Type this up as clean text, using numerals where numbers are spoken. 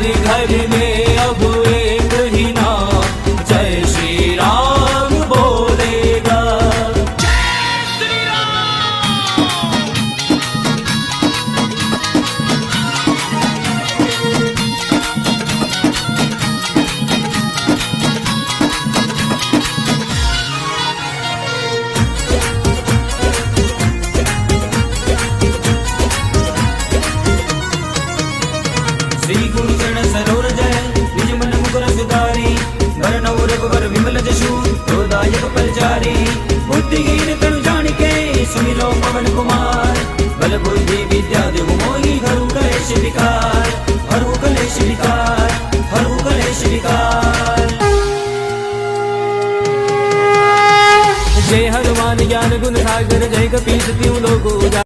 हर घर में अब एक ही नाम जय श्री राम बोलेगा। श्री गुरु चरण सरोवर जय निज मन मुकुर सुधारी भरनौ रघुबर विमल जसु दोदायक फलचारी। बुद्धिहीन तनु जानिके सुमिरो पवन कुमार बल बुद्धि विद्या देहु मोहि हरु कलेश विकार हरु कलेश विकार हरु कलेश विकार। जय हनुमान ज्ञान गुण सागर जय कपीस तिहु लोक उजागर।